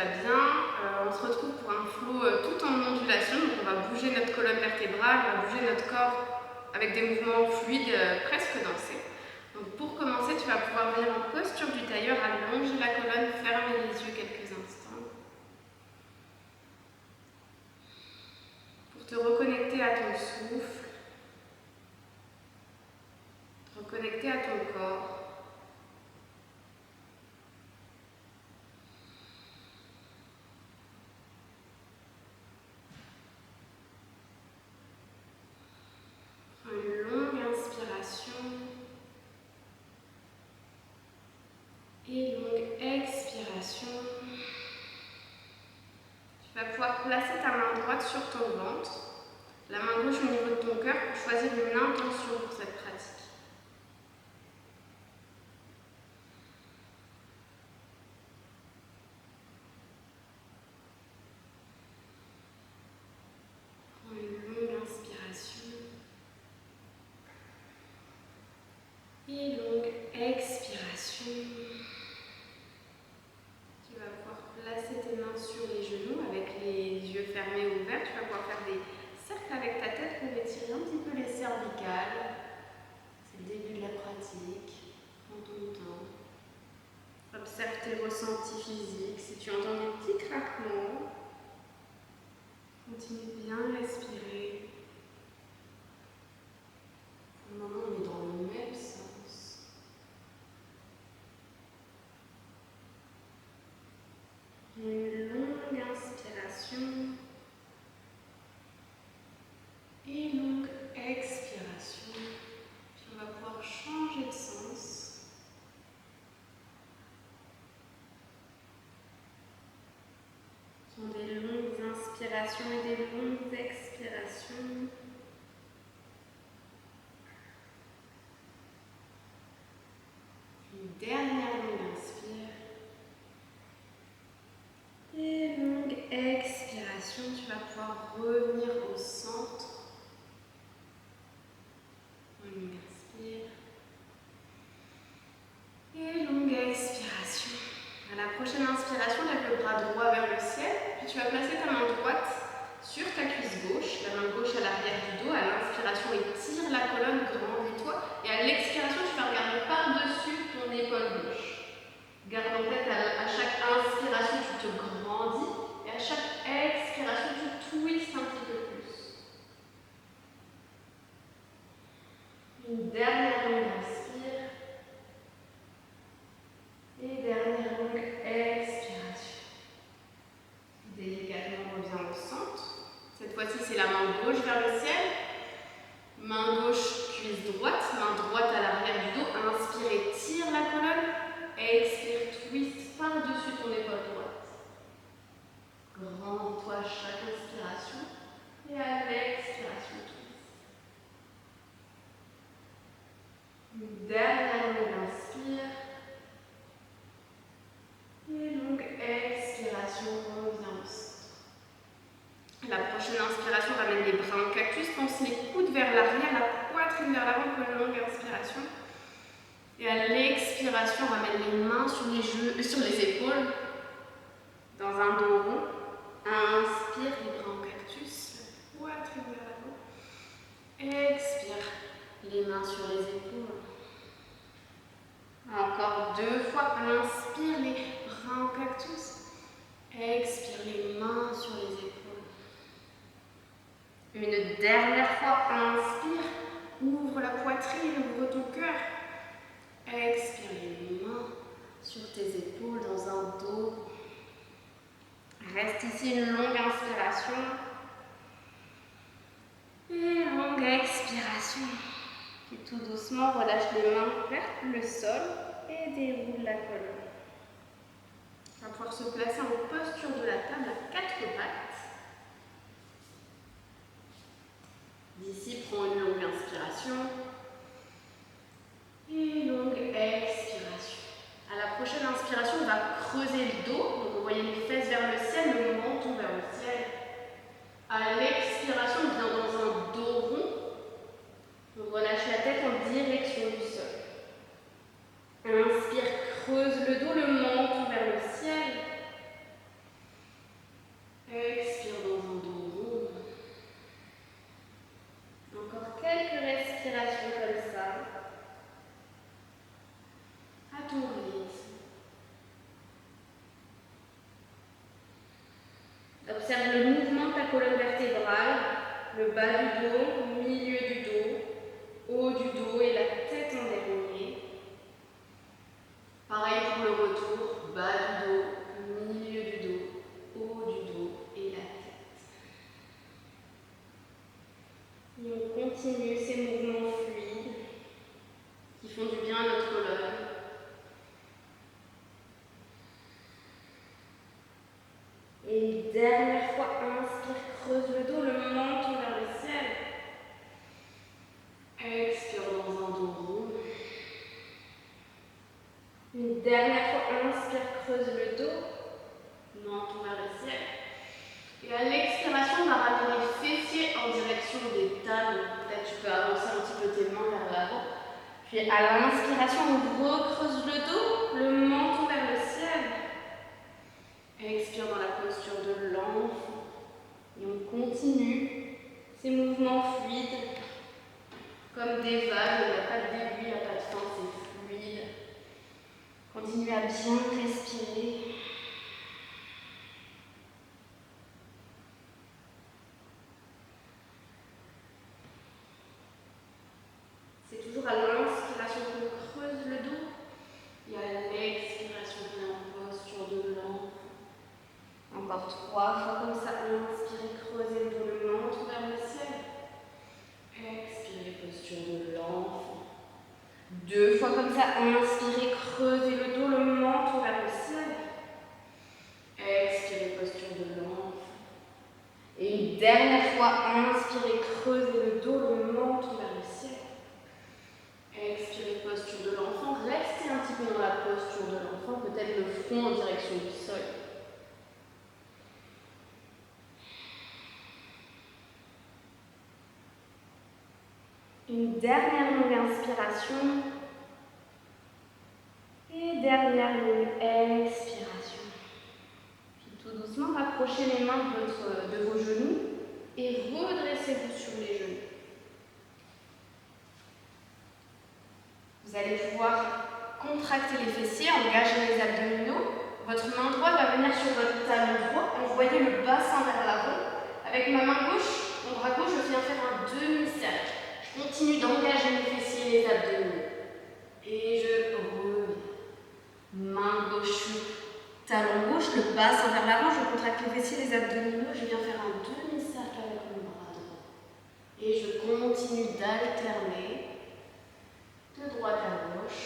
vas bien. On se retrouve pour un flow tout en ondulation. Donc on va bouger notre colonne vertébrale, on va bouger notre corps avec des mouvements fluides presque dansés. Donc pour commencer, tu vas pouvoir venir en posture du tailleur, allonger la colonne, fermer les yeux quelques instants. Pour te reconnecter à ton souffle, te reconnecter à ton corps. Une longue inspiration et longue expiration. Tu vas pouvoir placer ta main droite sur ton ventre, la main gauche au niveau de ton cœur pour choisir une intention pour cette pratique. Prends une longue inspiration et longue expiration. Tu vas pouvoir placer tes mains sur les genoux avec les yeux fermés ou ouverts. Tu vas pouvoir faire des cercles avec ta tête pour étirer un petit peu les cervicales. C'est le début de la pratique. Prends ton temps. Observe tes ressentis physiques. Si tu entends des petits craquements, continue de bien respirer. Pour le moment, on est dans le même sens. Une longue inspiration et longue expiration. Puis on va pouvoir changer de sens. Ce sont des longues inspirations et des longues expirations. Une dernière longue inspire. Et longue expiration. Tu vas pouvoir revenir au centre. Une longue inspire. Et longue expiration. À la prochaine inspiration, lève le bras droit vers le ciel. Puis tu vas placer ta main droite sur ta cuisse gauche. La main gauche à l'arrière du dos. À l'inspiration, étire la colonne, grandis-toi. Et à l'expiration, tu vas regarder par-dessus ton épaule gauche. Garde en tête à chaque inspiration, tu te grandis. Et à chaque expiration, tu twists un petit peu plus. Une dernière longue inspire. Et dernière longue expiration. Délicatement, reviens au centre. Cette fois-ci, c'est la main gauche vers le ciel. Main gauche, cuisse droite. Main droite à l'arrière du dos. Inspire et tire la colonne. Expire, twist par-dessus ton épaule droite. Grandis-toi à chaque inspiration. Et à l'expiration, twist. Une dernière longue inspire. Et longue expiration, reviens au centre. La prochaine inspiration, ramène les bras en cactus, pense les coudes vers l'arrière, la poitrine vers l'avant pour une longue inspiration. Et à l'expiration, ramène les mains sur les épaules, dans un dos rond. Inspire, les bras en cactus, la poitrine vers l'avant. Expire, les mains sur les épaules. Encore 2 fois, inspire, les bras en cactus. Expire, les mains sur les épaules. Une dernière fois, inspire, ouvre la poitrine, ouvre ton cœur. Expire, les mains sur tes épaules dans un dos. Reste ici une longue inspiration. Et longue expiration. Puis tout doucement, relâche les mains vers le sol et déroule la colonne. On va pouvoir se placer en posture de la table à 4 pattes. D'ici, prends une longue inspiration et longue expiration. À la prochaine inspiration, on va creuser le dos. Donc, vous voyez les fesses vers le ciel, le menton vers le ciel. À l'expiration, on vient dans un dos rond. On relâche la tête en direction du sol. Inspire, creuse le dos, le menton vers le ciel. bas du dos, milieu du dos, haut du dos et la tête en dernier. Pareil pour le retour, bas du dos, milieu du dos, haut du dos et la tête. Et on continue ces mouvements fluides qui font du bien à notre colonne. Et une dernière fois, inspire, creuse le dos, le menton vers le ciel. Expire dans un dos rond. Une dernière fois, inspire, creuse le dos, menton vers le ciel. Et à l'expiration, on va ramener les fessiers en direction des talons. Peut-être tu peux avancer un petit peu tes mains vers l'avant. Puis à l'inspiration, on recreuse le dos, le menton vers le ciel. Expire dans la posture de l'enfant. Et on continue ces mouvements fluides. Comme des vagues, il n'y a pas de début, il n'y a pas de fin, c'est fluide. Continuez à bien respirer. C'est toujours à l'inspiration qu'on creuse le dos et à l'expiration qu'on est en posture de l'enfant. Encore 3 fois comme ça. Inspirez, creusez le dos, le menton vers le ciel. Expirez, posture de l'enfant. 2 fois comme ça. Inspirez, creusez le dos, le menton vers le ciel. Expirez, posture de l'enfant. Et une dernière fois. Inspirez, creusez le dos, le menton vers le ciel. Expirez, posture de l'enfant. Restez un petit peu dans la posture de l'enfant, peut-être le front en direction du sol. Une dernière longue inspiration. Et dernière longue expiration. Puis tout doucement, rapprochez les mains de vos genoux et redressez-vous sur les genoux. Vous allez pouvoir contracter les fessiers, engager les abdominaux. Votre main droite va venir sur votre talon droit. Envoyez le bassin vers l'avant. Avec ma main gauche, mon bras gauche, je viens faire un demi-cercle. Je continue d'engager les fessiers et les abdominaux. Et je reviens. Main gauche, talon gauche, le bassin vers l'avant. Je contracte les fessiers et les abdominaux. Je viens faire un demi-cercle avec mon bras droit. Et je continue d'alterner de droite à gauche,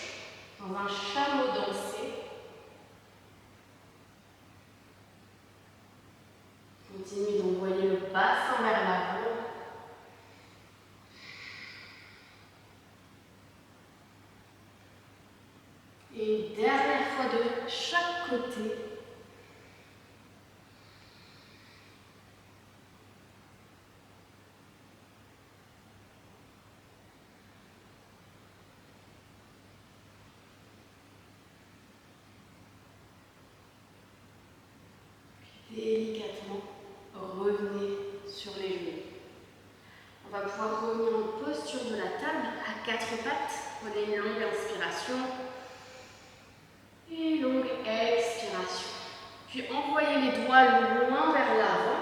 dans un chameau dansé. Continue d'envoyer le bassin vers l'avant. Et une dernière fois de chaque côté. Délicatement, revenez sur les genoux. On va pouvoir revenir en posture de la table à 4 pattes. Prenez une longue inspiration et longue expiration. Puis envoyez les doigts loin vers l'avant.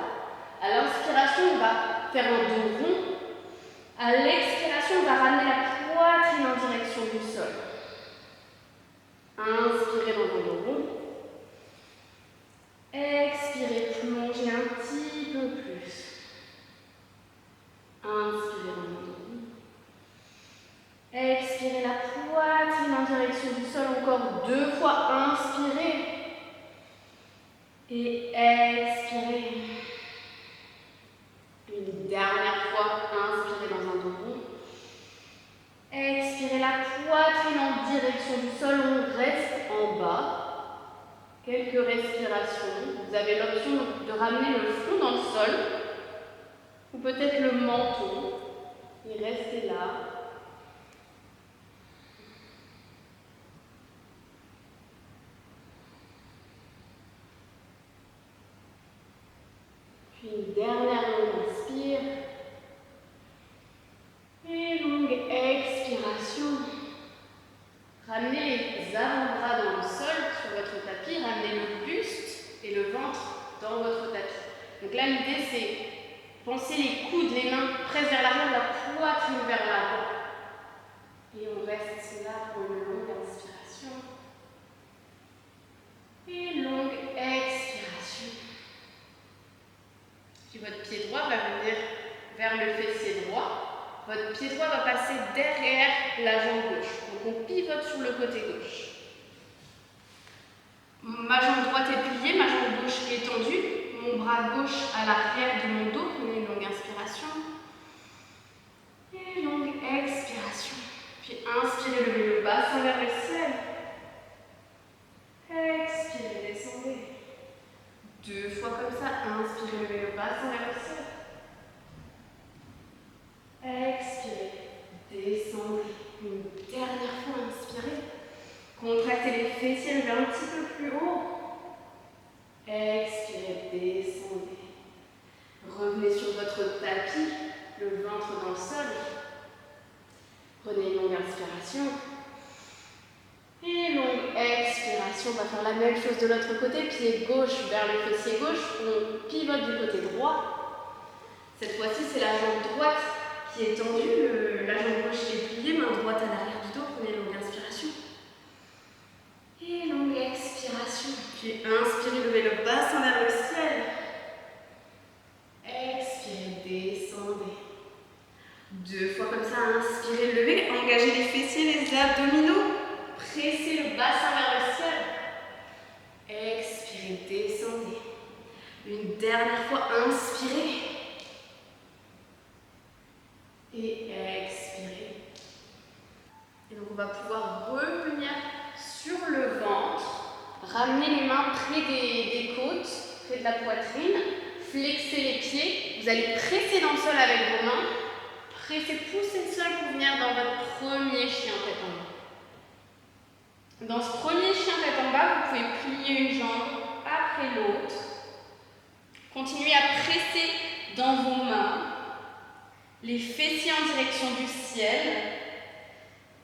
À l'inspiration, on va faire un dos rond. À l'expiration, on va ramener la poitrine en direction du sol. Inspirez dans un dos rond. Expirez, plongez un petit peu plus. Inspirez dans le dos. Expirez la poitrine en direction du sol. Encore 2 fois. Inspirez. Et expirez. Une dernière fois. Inspirez dans un dos rond. Expirez la poitrine en direction du sol. On reste en bas. Quelques respirations. Vous avez l'option de ramener le front dans le sol ou peut-être le menton et restez là. Puis une dernière longue inspire et longue expiration. Ramenez les avant-bras dans le sol sur votre tapis, ramenez le buste et le ventre dans votre tapis. Donc là, l'idée, c'est penser les coudes, les mains Votre pied droit va passer derrière la jambe gauche. Donc on pivote sur le côté gauche. Ma jambe droite est pliée, ma jambe gauche est tendue. Mon bras gauche à l'arrière de mon dos. Prenez une longue inspiration. Et longue expiration. Puis inspirez, levez le bassin vers le ciel. Expirez, descendez. 2 fois comme ça. Inspirez, levez le bassin vers le ciel. Expirez, descendez. Une dernière fois, inspirez. Contractez les fessiers, levez un petit peu plus haut. Expirez, descendez. Revenez sur votre tapis, le ventre dans le sol. Prenez une longue inspiration. Et longue expiration. On va faire la même chose de l'autre côté. Pied gauche vers le fessier gauche. On pivote du côté droit. Cette fois-ci, c'est la jambe droite qui est tendue. La jambe gauche qui est pliée. Main droite à l'arrière du dos. Prenez une longue inspiration. Et longue expiration. Puis inspirez, levez le bassin vers le ciel. Expirez, descendez. 2 fois comme ça, inspirez, levez, engagez les fessiers, les abdominaux. Pressez le bassin vers le ciel. Expirez, descendez. Une dernière fois, inspirez. Et expirez. Et donc on va pouvoir revenir sur le ventre. Ramenez les mains près des côtes, près de la poitrine. Flexez les pieds. Vous allez presser dans le sol avec vos mains. Pressez, poussez le sol pour venir dans votre premier chien tête en bas. Dans ce premier chien tête en bas, vous pouvez plier une jambe après l'autre. Continuez à presser dans vos mains. Les fessiers en direction du ciel.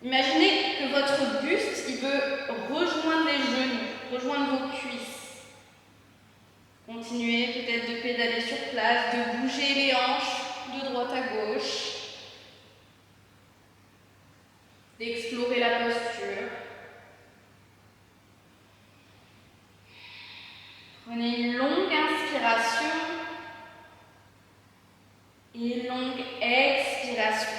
Imaginez que votre buste, il veut rejoindre les genoux, rejoindre vos cuisses. Continuez peut-être de pédaler sur place, de bouger les hanches de droite à gauche. D'explorer la posture. Prenez une longue inspiration et longue expiration.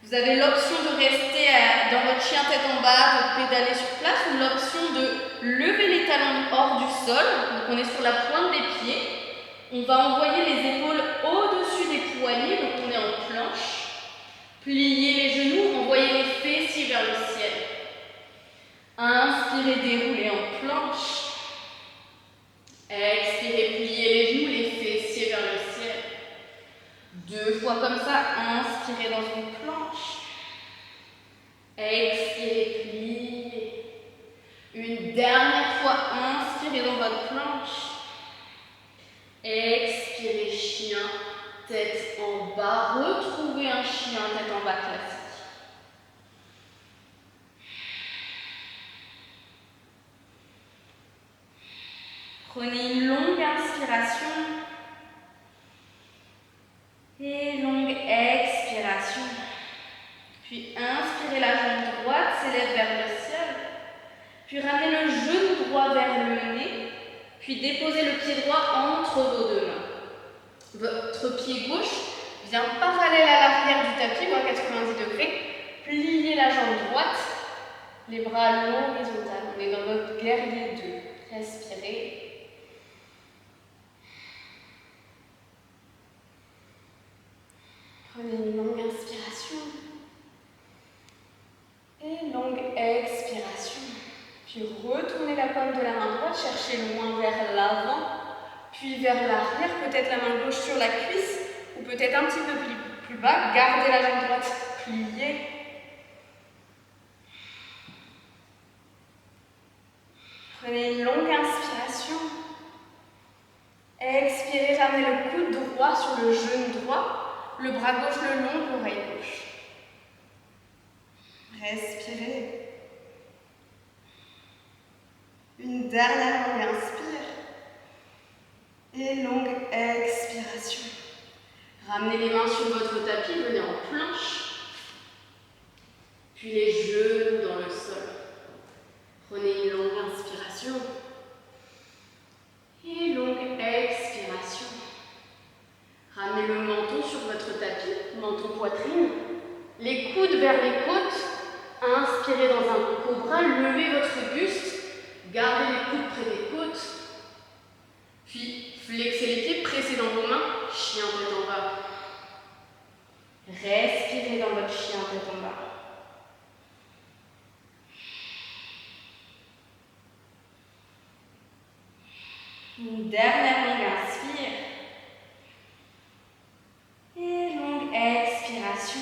Vous avez l'option de rester dans votre chien tête en bas, de pédaler sur place, ou l'option de lever les talons hors du sol. Donc on est sur la pointe des pieds. On va envoyer les épaules au-dessus des poignets, donc on est en planche. Pliez les genoux, envoyez les fessiers vers le ciel. Inspirez, déroulez en planche. Expirez, pliez les genoux, les fessiers vers le ciel. 2 fois comme ça, inspirez dans une planche. Expirez, pliez. Une dernière fois, inspirez dans votre planche. Expirez, chien, tête en bas. Retrouvez un chien, tête en bas classique. Prenez une longue inspiration et longue expiration. Puis inspirez, la jambe droite s'élève vers le ciel. Puis ramenez le genou droit vers le nez. Puis déposez le pied droit entre vos 2 mains. Votre pied gauche vient parallèle à l'arrière du tapis, ou à 90 degrés. Pliez la jambe droite, les bras à l'horizontale. On est dans notre guerrier 2. Respirez. Prenez une longue inspiration et longue expiration. Puis retournez la paume de la main droite, cherchez loin vers l'avant, puis vers l'arrière, peut-être la main gauche sur la cuisse, ou peut-être un petit peu plus bas. Gardez la jambe droite pliée. Prenez une longue inspiration. Expirez, ramenez le coude droit sur le genou droit. Le bras gauche le long de l'oreille gauche. Respirez. Une dernière longue inspire. Et longue expiration. Ramenez les mains sur votre tapis, venez en planche. Puis les genoux dans le sol. Prenez une longue inspiration. Et longue expiration. Ramenez le menton sur votre tapis, menton poitrine. près des côtes. Puis, flexez les pieds, pressez dans vos mains, chien tête en bas. Respirez dans votre chien tête en bas. Une dernière longue inspire. Et longue expiration.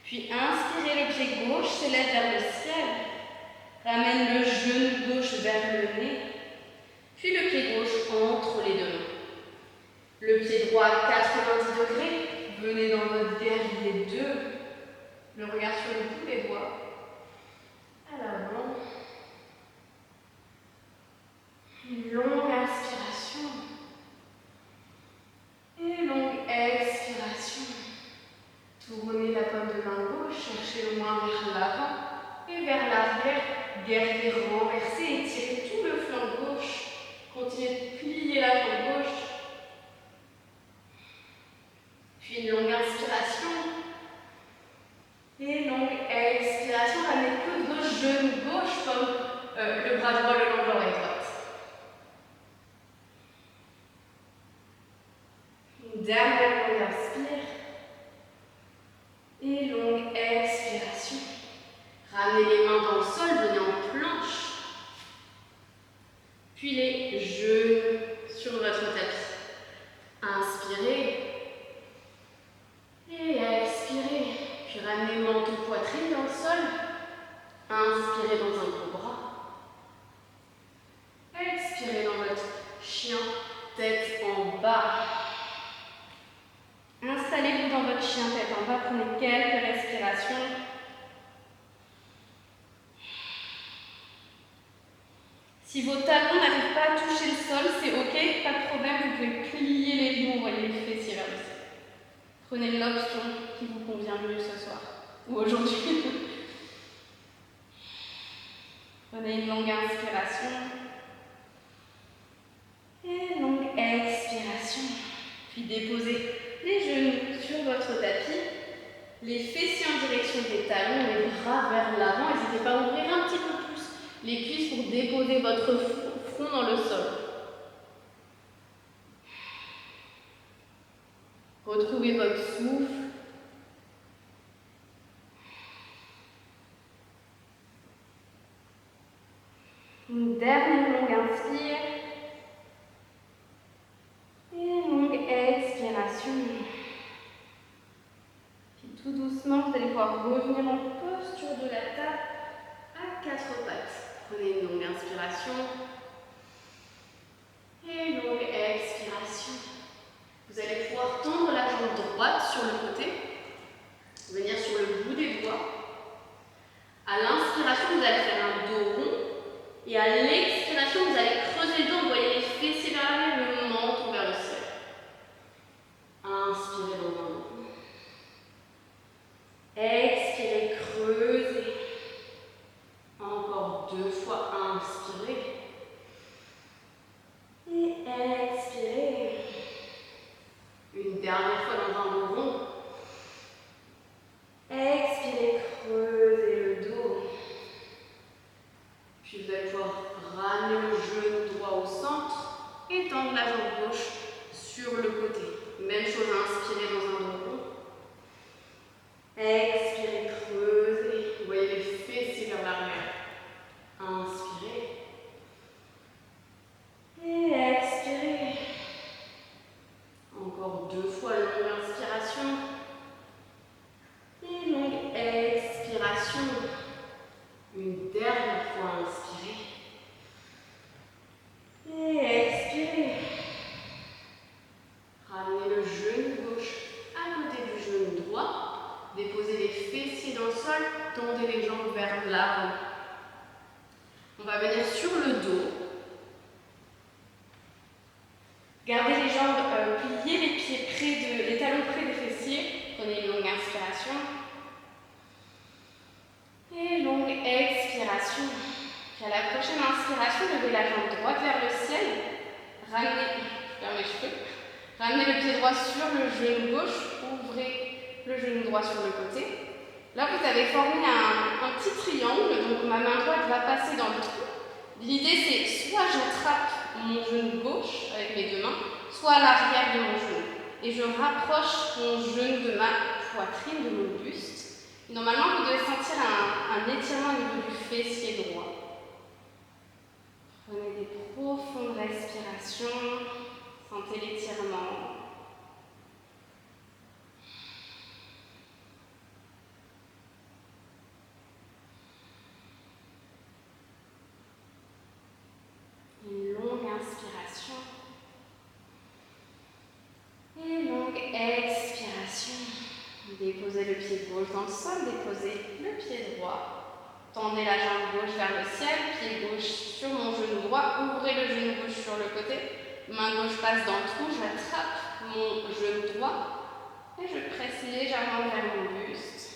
Puis inspirez, le pied gauche s'élève vers le ciel. Ramène le genou gauche vers le nez. Puis le pied gauche entre les deux mains. Le pied droit 90 degrés. Venez dans votre guerrier 2. Le regard sur le bout des doigts. À l'avant. Une longue inspiration. Et longue expiration. Tournez la paume de main gauche, cherchez le moins vers l'avant et vers l'arrière. Guerrier renversé, étirez tout le flanc gauche. Continuez de plier la jambe gauche. Puis une longue inspiration. Et longue expiration. Ramenez coude gauche, genou gauche, comme le bras droit le long de l'oreille droite. Une dernière longue inspire. Et longue expiration. Ramenez les mains dans le sol, venez en planche. Puis les genoux sur votre tapis. Inspirez. Et expirez. Puis ramenez menton, poitrine dans le sol. Inspirez dans un gros bras. Expirez dans votre chien, tête en bas. Installez-vous dans votre chien, tête en bas. Prenez quelques respirations. Si vos talons n'arrivent pas à toucher le sol, c'est ok, pas de problème, vous pouvez plier les genoux, envoyer les fessiers vers le ciel. Prenez l'option qui vous convient le mieux ce soir ou aujourd'hui. Prenez une longue inspiration et longue expiration. Puis déposez les genoux sur votre tapis, les fessiers en direction des talons, les bras vers l'avant. N'hésitez pas à ouvrir un petit peu plus les cuisses pour déposer votre front dans le sol. Retrouvez votre souffle. Une dernière longue inspire. Et longue expiration. Puis tout doucement, vous allez pouvoir revenir en posture de la table à 4 pattes. Prenez une longue inspiration et une longue expiration. Vous allez pouvoir tendre la jambe droite sur le côté, venir sur le bout des doigts. À l'inspiration, vous allez faire un dos rond et à l'expiration, vous allez creuser le dos, envoyer les fessiers vers l'arrière, le menton vers le ciel. Inspirez dans un dos. Expirez, creusez. Encore 2 fois, inspirez. Et expirez. Une dernière fois dans un dos rond. Expirez, creusez le dos. Puis vous allez pouvoir ramener le genou droit au centre et tendre la jambe gauche sur le côté. Même chose, inspirez dans un dos rond. Expirez, creusez. Vous voyez les fessiers vers l'arrière. Inspirez. Et expirez. Encore 2 fois longue inspiration. Et longue expiration. Une dernière fois, inspirez. Et expirez. Ramenez le genou gauche à côté du genou droit. Déposez les fessiers dans le sol. Tendez les jambes vers l'avant. On va venir sur le dos. Gardez les jambes pliées, les talons près des fessiers. Prenez une longue inspiration. Et longue expiration. Puis à la prochaine inspiration, levez la jambe droite vers le ciel. Ramenez le pied droit sur le genou gauche. Ouvrez le genou droit sur le côté. Là, vous avez formé un petit triangle. Donc ma main droite va passer dans le trou L'idée, c'est soit j'attrape mon genou gauche avec mes deux mains, soit à l'arrière de mon genou. Et je rapproche mon genou de ma poitrine, de mon buste. Et normalement, vous devez sentir un étirement au niveau du fessier droit. Prenez des profondes respirations. Sentez l'étirement. Une longue inspiration. Et longue expiration. Déposez le pied gauche dans le sol, déposez le pied droit. Tendez la jambe gauche vers le ciel, pied gauche sur mon genou droit, ouvrez le genou gauche sur le côté, main gauche passe dans le trou, j'attrape mon genou droit et je presse légèrement vers mon buste.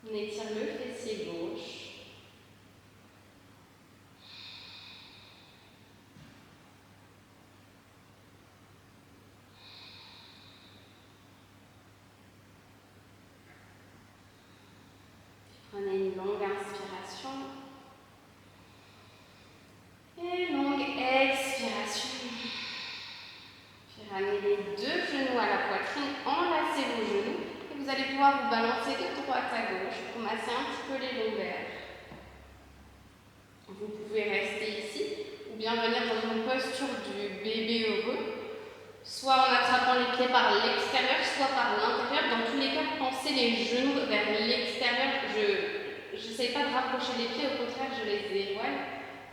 On étire le fessier gauche. Prenez une longue inspiration et longue expiration. Puis ramenez les deux genoux à la poitrine, enlacez vos genoux et vous allez pouvoir vous balancer de droite à gauche pour masser un petit peu les lombaires. Vous pouvez rester ici ou bien venir dans une posture du bébé heureux, soit en attrapant les pieds par l'extérieur, soit par l'intérieur. Dans tous les cas, pensez les genoux vers l'extérieur. Je n'essaie pas de rapprocher les pieds, au contraire, je les éloigne.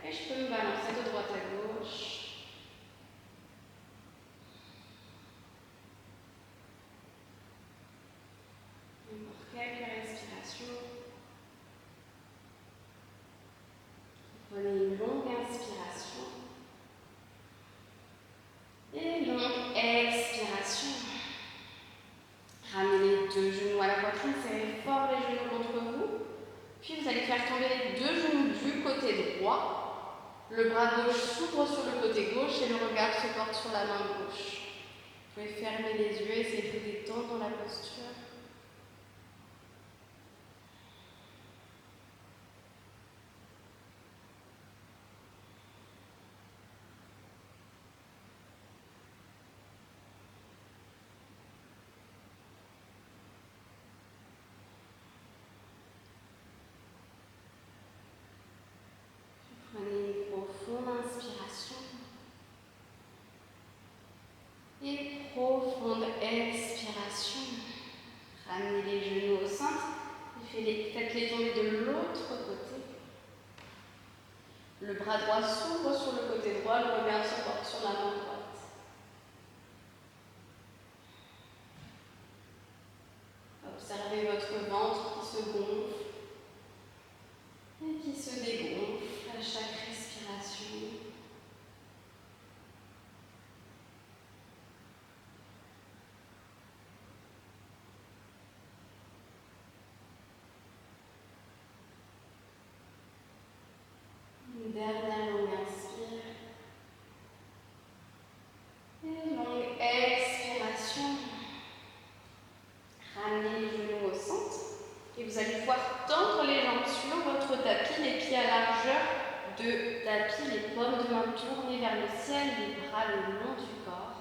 Et je peux me balancer de droite à gauche. Encore quelques respirations. Prenez une longue inspiration. Et longue expiration. Ramenez les deux genoux à la poitrine, serrez fort les genoux contre vous. Puis vous allez faire tomber les deux genoux du côté droit. Le bras gauche s'ouvre sur le côté gauche et le regard se porte sur la main gauche. Vous pouvez fermer les yeux et essayer de vous détendre dans la posture. Prenez une profonde inspiration et profonde expiration. Ramenez les genoux au centre et faites-les tomber de l'autre côté. Le bras droit s'ouvre sur le côté droit, le regard se porte sur la main droite. Observez votre ventre qui se gonfle et qui se dégonfle à chaque respiration. Une dernière longue inspire. Et longue expiration. Ramenez les genoux au centre. Et vous allez pouvoir tendre les jambes sur votre tapis, les pieds à largeur de tapis, les paumes de main tournées vers le ciel, les bras le long du corps.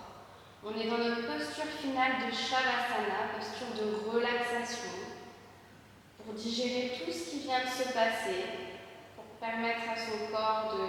On est dans notre posture finale de Shavasana, posture de relaxation, pour digérer tout ce qui vient de se passer, pour permettre à son corps de